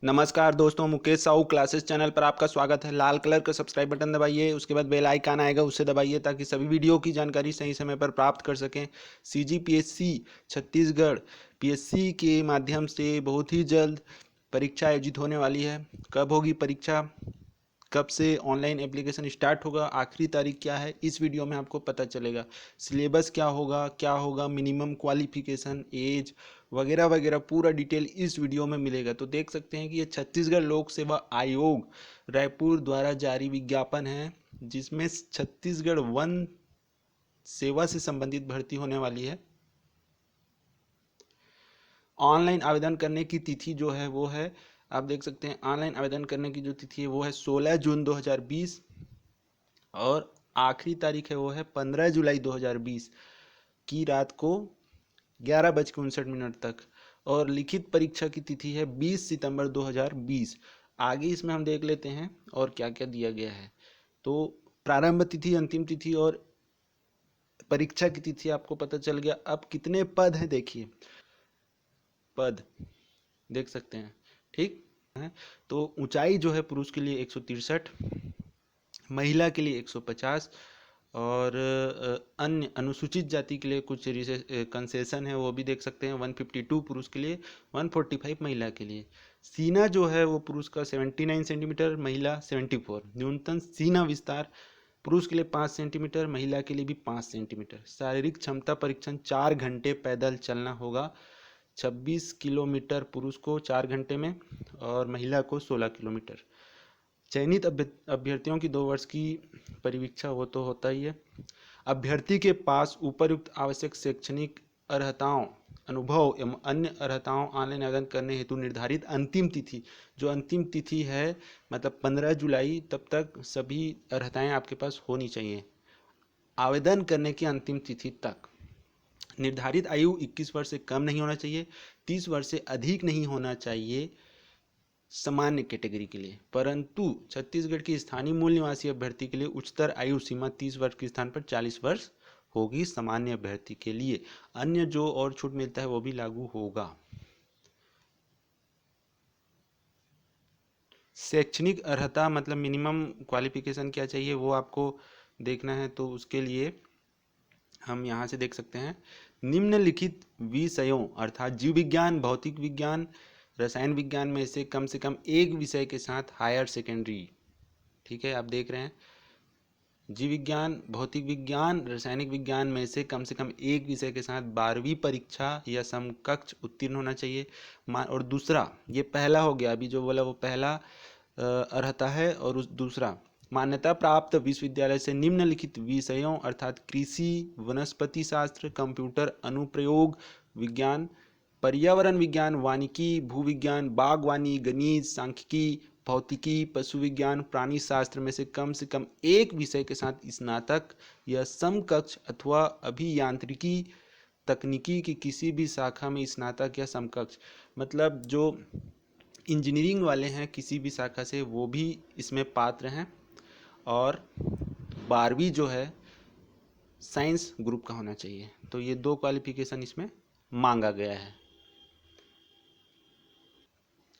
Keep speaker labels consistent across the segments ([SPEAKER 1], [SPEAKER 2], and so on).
[SPEAKER 1] नमस्कार दोस्तों, Mukesh Sahu classes channel पर आपका स्वागत है। लाल कलर का सब्सक्राइब बटन दबाइए, उसके बाद बेल आइकन आएगा, उसे दबाइए ताकि सभी वीडियो की जानकारी सही समय पर प्राप्त कर सकें। सीजीपीएससी छत्तीसगढ़ पीएससी के माध्यम से बहुत ही जल्द परीक्षा आयोजित होने वाली है। कब होगी परीक्षा, कब से ऑनलाइन एप्लीकेशन स्टार्ट होगा, आखिरी तारीख क्या है, इस वीडियो में आपको पता चलेगा। सिलेबस क्या होगा, मिनिमम क्वालिफिकेशन, एज वगैरह वगैरह पूरा डिटेल इस वीडियो में मिलेगा। तो देख सकते हैं कि ये छत्तीसगढ़ लोक सेवा आयोग रायपुर द्वारा जारी विज्ञापन है, जिसमें छत्तीसगढ़ वन सेवा से संबंधित भर्ती होने वाली है। ऑनलाइन आवेदन करने की तिथि जो है वो है, आप देख सकते हैं ऑनलाइन आवेदन करने की जो तिथि है वो है 16 जून 2020 और आखिरी तारीख है वो है 15 जुलाई 2020 की रात को 11:59 तक। और लिखित परीक्षा की तिथि है 20 सितंबर 2020। आगे इसमें हम देख लेते हैं और क्या क्या दिया गया है। तो प्रारंभ तिथि, अंतिम तिथि और परीक्षा की तिथि आपको पता चल गया। अब कितने पद हैं देखिए, पद देख सकते हैं, ठीक है। तो ऊंचाई जो है पुरुष के लिए 163, महिला के लिए 150 और अन्य अनुसूचित जाति के लिए कुछ कंसेशन है, वो भी देख सकते हैं। 152 पुरुष के लिए, 145 महिला के लिए। सीना जो है वो पुरुष का 79 सेंटीमीटर, महिला 74। न्यूनतम सीना विस्तार पुरुष के लिए 5 सेंटीमीटर, महिला के लिए भी 5 सेंटीमीटर। शारीरिक क्षमता परीक्षण 4 घंटे पैदल चलना होगा, 26 किलोमीटर पुरुष को 4 घंटे में और महिला को 16 किलोमीटर। चयनित अभ्यर्थियों की 2 वर्ष की परीक्षा वो तो होता ही है। अभ्यर्थी के पास उपयुक्त आवश्यक शैक्षणिक अर्हताओं, अनुभव एवं अन्य अर्हताओं ऑनलाइन आवेदन करने हेतु निर्धारित अंतिम तिथि, जो अंतिम तिथि है मतलब 15 जुलाई तब तक सभी अर्हताएं आपके पास होनी चाहिए। आवेदन करने की अंतिम तिथि तक निर्धारित आयु 21 वर्ष से कम नहीं होना चाहिए, 30 वर्ष से अधिक नहीं होना चाहिए सामान्य कैटेगरी के लिए। परंतु छत्तीसगढ़ की स्थानीय मूल निवासी अभ्यर्थी के लिए उच्चतर आयु सीमा 30 वर्ष के स्थान पर 40 वर्ष होगी सामान्य अभ्यर्थी के लिए। अन्य जो और छूट मिलता है वो भी लागू होगा। शैक्षणिक अर्हता मतलब मिनिमम क्वालिफिकेशन क्या चाहिए वो आपको देखना है, तो उसके लिए हम यहाँ से देख सकते हैं। निम्नलिखित विषयों अर्थात जीव विज्ञान, भौतिक विज्ञान, रसायन विज्ञान में से कम एक विषय के साथ हायर सेकेंडरी, ठीक है, आप देख रहे हैं। जीव विज्ञान, भौतिक विज्ञान, रासायनिक विज्ञान में से कम एक विषय के साथ 12वीं परीक्षा या समकक्ष उत्तीर्ण होना चाहिए। और दूसरा, ये पहला हो गया, अभी जो बोला वो पहला अर्हता है। और उस दूसरा, मान्यता प्राप्त विश्वविद्यालय से निम्नलिखित विषयों अर्थात कृषि, वनस्पति शास्त्र, कंप्यूटर अनुप्रयोग विज्ञान, पर्यावरण विज्ञान, वानिकी, भूविज्ञान, बागवानी, गणित, सांख्यिकी, भौतिकी, पशु विज्ञान, प्राणी शास्त्र में से कम एक विषय के साथ स्नातक या समकक्ष अथवा अभियांत्रिकी तकनीकी की किसी भी शाखा में स्नातक या समकक्ष, मतलब जो इंजीनियरिंग वाले हैं किसी भी शाखा से वो भी इसमें पात्र हैं। और 12वीं जो है साइंस ग्रुप का होना चाहिए। तो ये 2 क्वालिफिकेशन इसमें मांगा गया है।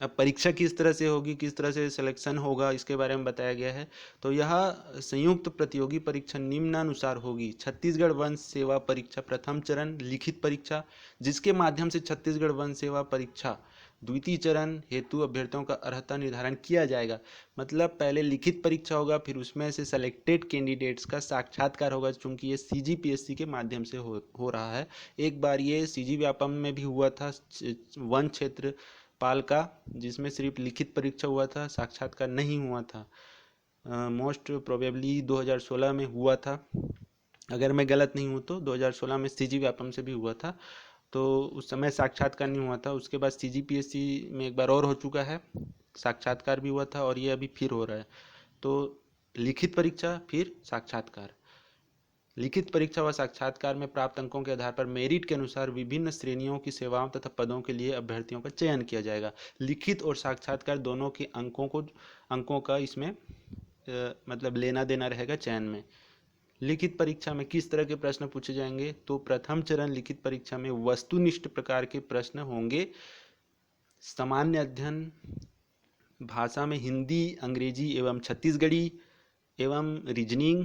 [SPEAKER 1] अब परीक्षा किस तरह से होगी, किस तरह से सिलेक्शन होगा, इसके बारे में बताया गया है। तो यह संयुक्त प्रतियोगी परीक्षा निम्नानुसार होगी। छत्तीसगढ़ वन सेवा परीक्षा प्रथम चरण लिखित परीक्षा, जिसके माध्यम से छत्तीसगढ़ वन सेवा परीक्षा द्वितीय चरण हेतु अभ्यर्थियों का अर्हता निर्धारण किया जाएगा। मतलब पहले लिखित परीक्षा होगा, फिर उसमें से सेलेक्टेड कैंडिडेट्स का साक्षात्कार होगा, चूंकि ये सीजीपीएससी के माध्यम से हो रहा है। एक बार ये सीजी व्यापम में भी हुआ था, वन क्षेत्र पाल का, जिसमें सिर्फ लिखित परीक्षा हुआ था, साक्षात्कार नहीं हुआ था। मोस्ट प्रोबेबली 2016 में हुआ था, अगर मैं गलत नहीं हूँ तो 2016 में सीजी व्यापम से भी हुआ था। तो उस समय साक्षात्कार नहीं हुआ था। उसके बाद सीजीपीएससी में एक बार और हो चुका है, साक्षात्कार भी हुआ था और ये अभी फिर हो रहा है। तो लिखित परीक्षा फिर साक्षात्कार। लिखित परीक्षा व साक्षात्कार में प्राप्त अंकों के आधार पर मेरिट के अनुसार विभिन्न श्रेणियों की सेवाओं तथा पदों के लिए अभ्यर्थियों का चयन किया जाएगा। लिखित और साक्षात्कार दोनों के अंकों का इसमें मतलब लेना देना रहेगा चयन में। लिखित परीक्षा में किस तरह के प्रश्न पूछे जाएंगे, तो प्रथम चरण लिखित परीक्षा में वस्तुनिष्ठ प्रकार के प्रश्न होंगे। सामान्य अध्ययन भाषा में हिंदी, अंग्रेजी एवं छत्तीसगढ़ी एवं रीजनिंग,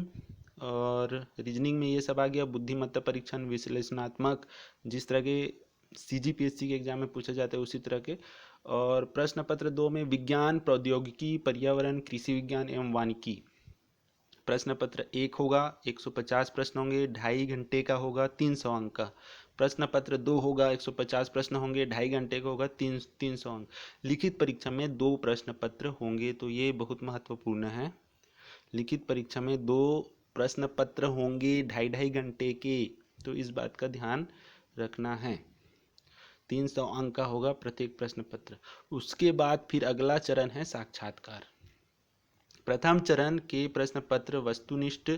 [SPEAKER 1] और रीजनिंग में ये सब आ गया, बुद्धिमत्ता परीक्षण, विश्लेषणात्मक, जिस तरह के सीजीपीएससी के एग्जाम में पूछे जाते हैं उसी तरह के। और प्रश्न पत्र 2 में विज्ञान, प्रौद्योगिकी, पर्यावरण, कृषि विज्ञान एवं वानिकी। प्रश्न पत्र 1 होगा, 150 प्रश्न होंगे, 2.5 घंटे का होगा, 300 अंक का। प्रश्न पत्र 2 होगा, 150 प्रश्न होंगे, 2.5 घंटे का होगा, 300 अंक। लिखित परीक्षा में 2 प्रश्न पत्र होंगे, तो ये बहुत महत्वपूर्ण है। लिखित परीक्षा में 2 प्रश्न पत्र होंगे 2.5 घंटे के, तो इस बात का ध्यान रखना है। 300 अंक का होगा प्रत्येक प्रश्न पत्र। उसके बाद फिर अगला चरण है साक्षात्कार। प्रथम चरण के प्रश्न पत्र वस्तुनिष्ठ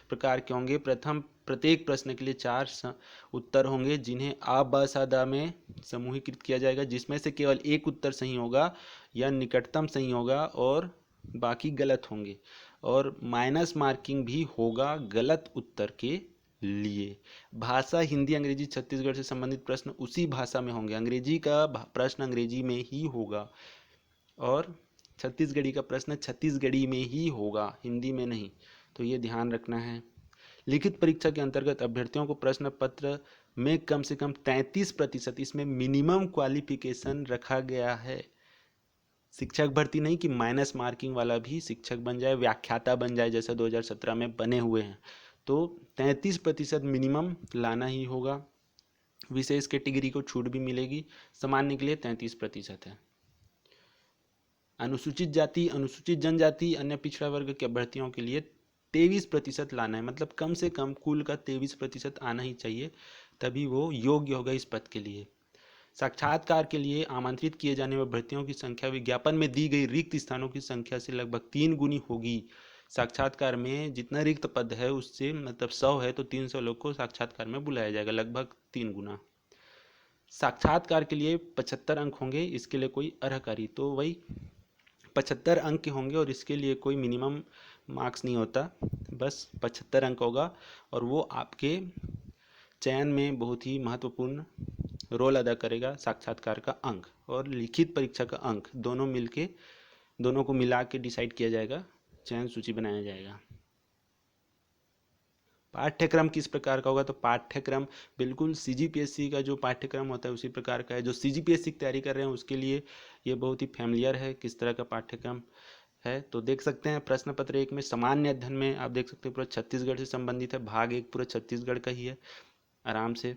[SPEAKER 1] प्रकार के होंगे। प्रत्येक प्रश्न के लिए 4 उत्तर होंगे, जिन्हें आ ब स द में समूहीकृत किया जाएगा, जिसमें से केवल एक उत्तर सही होगा या निकटतम सही होगा और बाकी गलत होंगे। और माइनस मार्किंग भी होगा गलत उत्तर के लिए। भाषा हिंदी, अंग्रेजी, छत्तीसगढ़ से संबंधित प्रश्न उसी भाषा में होंगे। अंग्रेजी का प्रश्न अंग्रेजी में ही होगा और छत्तीसगढ़ी का प्रश्न छत्तीसगढ़ी में ही होगा, हिंदी में नहीं, तो ये ध्यान रखना है। लिखित परीक्षा के अंतर्गत अभ्यर्थियों को प्रश्न पत्र में कम से कम 33%, इसमें मिनिमम क्वालिफिकेशन रखा गया है। शिक्षक भर्ती नहीं कि माइनस मार्किंग वाला भी शिक्षक बन जाए, व्याख्याता बन जाए, जैसा 2017 में बने हुए हैं। तो 33% मिनिमम लाना ही होगा। विशेष कैटेगरी को छूट भी मिलेगी, सामान्य के लिए 33% है। अनुसूचित जाति, अनुसूचित जनजाति, अन्य पिछड़ा वर्ग के अभ्यर्थियों के लिए 23% लाना है, मतलब कम से कम कुल का 23% आना ही चाहिए, तभी वो योग्य होगा इस पद के लिए। साक्षात्कार के लिए आमंत्रित किए जाने वाले अभ्यर्थियों की संख्या विज्ञापन में दी गई रिक्त स्थानों की संख्या से लगभग 3 गुनी होगी। साक्षात्कार में जितना रिक्त पद है उससे, मतलब 100 है तो 300 लोग को साक्षात्कार में बुलाया जाएगा, लगभग 3 गुना। साक्षात्कार के लिए 75 अंक होंगे, इसके लिए कोई अर्हकारी, तो वही 75 अंक के होंगे और इसके लिए कोई मिनिमम मार्क्स नहीं होता, बस 75 अंक होगा और वो आपके चयन में बहुत ही महत्वपूर्ण रोल अदा करेगा। साक्षात्कार का अंक और लिखित परीक्षा का अंक दोनों को मिला के डिसाइड किया जाएगा, चयन सूची बनाया जाएगा। पाठ्यक्रम किस प्रकार का होगा, तो पाठ्यक्रम बिल्कुल सीजीपीएससी का जो पाठ्यक्रम होता है उसी प्रकार का है। जो सीजीपीएससी की तैयारी कर रहे हैं उसके लिए ये बहुत ही फैमिलियर है किस तरह का पाठ्यक्रम है। तो देख सकते हैं प्रश्न पत्र 1 में सामान्य अध्ययन में आप देख सकते हैं पूरा छत्तीसगढ़ से संबंधित है, भाग 1 पूरा छत्तीसगढ़ का ही है, आराम से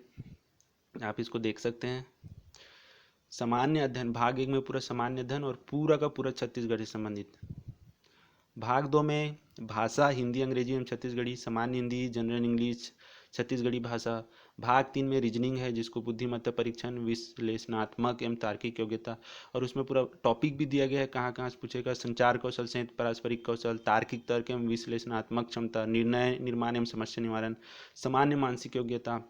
[SPEAKER 1] आप इसको देख सकते हैं। सामान्य अध्ययन भाग 1 में पूरा सामान्य अध्ययन और पूरा का पूरा छत्तीसगढ़ से संबंधित। भाग 2 में भाषा हिंदी, अंग्रेजी एवं छत्तीसगढ़ी, सामान्य हिंदी, जनरल इंग्लिश, छत्तीसगढ़ी भाषा। भाग 3 में रीजनिंग है, जिसको बुद्धिमत्ता परीक्षण, विश्लेषणात्मक एवं तार्किक योग्यता, और उसमें पूरा टॉपिक भी दिया गया है कहाँ कहाँ से पूछेगा। संचार कौशल, संयुक्त पारस्परिक कौशल, तार्किक तर्क एवं विश्लेषणात्मक क्षमता, निर्णय निर्माण एवं समस्या निवारण, सामान्य मानसिक योग्यता,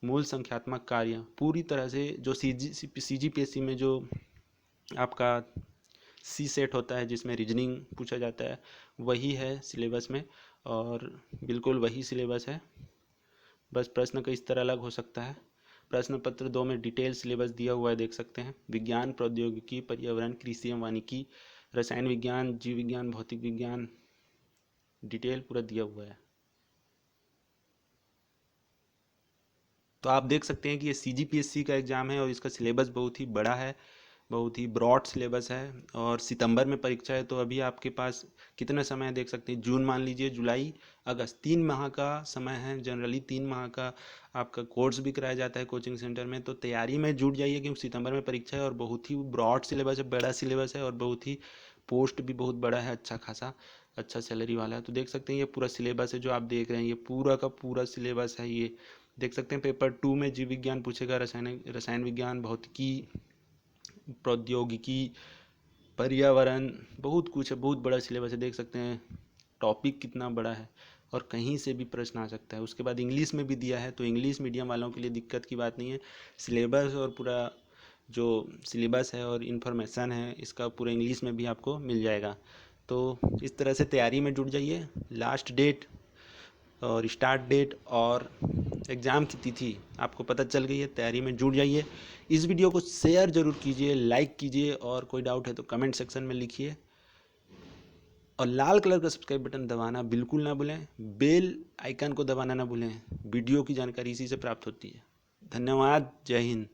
[SPEAKER 1] मूल संख्यात्मक कार्य। पूरी तरह से जो सीजीपीएससी में जो आपका सी सेट होता है जिसमें रीजनिंग पूछा जाता है वही है सिलेबस में, और बिल्कुल वही सिलेबस है, बस प्रश्न का इस तरह अलग हो सकता है। प्रश्न पत्र 2 में डिटेल सिलेबस दिया हुआ है, देख सकते हैं। विज्ञान, प्रौद्योगिकी, पर्यावरण, कृषि एवं वानिकी, रसायन विज्ञान, जीव विज्ञान, भौतिक विज्ञान, डिटेल पूरा दिया हुआ है। तो आप देख सकते हैं कि ये सीजीपीएससी का एग्ज़ाम है और इसका सिलेबस बहुत ही बड़ा है, बहुत ही ब्रॉड सिलेबस है, और सितंबर में परीक्षा है। तो अभी आपके पास कितना समय है देख सकते हैं, जून मान लीजिए, जुलाई, अगस्त, 3 माह का समय है। जनरली 3 माह का आपका कोर्स भी कराया जाता है कोचिंग सेंटर में, तो तैयारी में जुट जाइए क्योंकि सितंबर में परीक्षा है और बहुत ही ब्रॉड सिलेबस है, बड़ा सिलेबस है और बहुत ही पोस्ट भी बहुत बड़ा है, अच्छा खासा, अच्छा सैलरी वाला है। तो देख सकते हैं ये पूरा सिलेबस है जो आप देख रहे हैं, ये पूरा का पूरा सिलेबस है। ये देख सकते हैं पेपर 2 में जीव विज्ञान पूछेगा, रसायन विज्ञान, भौतिकी, प्रौद्योगिकी, पर्यावरण, बहुत कुछ है, बहुत बड़ा सिलेबस है। देख सकते हैं टॉपिक कितना बड़ा है और कहीं से भी प्रश्न आ सकता है। उसके बाद इंग्लिश में भी दिया है, तो इंग्लिश मीडियम वालों के लिए दिक्कत की बात नहीं है। सिलेबस और पूरा जो सिलेबस है और इन्फॉर्मेशन है इसका पूरा इंग्लिश में भी आपको मिल जाएगा। तो इस तरह से तैयारी में जुट जाइए। लास्ट डेट और स्टार्ट डेट और एग्ज़ाम की तिथि आपको पता चल गई है। तैयारी में जुट जाइए। इस वीडियो को शेयर ज़रूर कीजिए, लाइक कीजिए, और कोई डाउट है तो कमेंट सेक्शन में लिखिए। और लाल कलर का सब्सक्राइब बटन दबाना बिल्कुल ना भूलें, बेल आइकन को दबाना ना भूलें। वीडियो की जानकारी इसी से प्राप्त होती है। धन्यवाद। जय हिंद।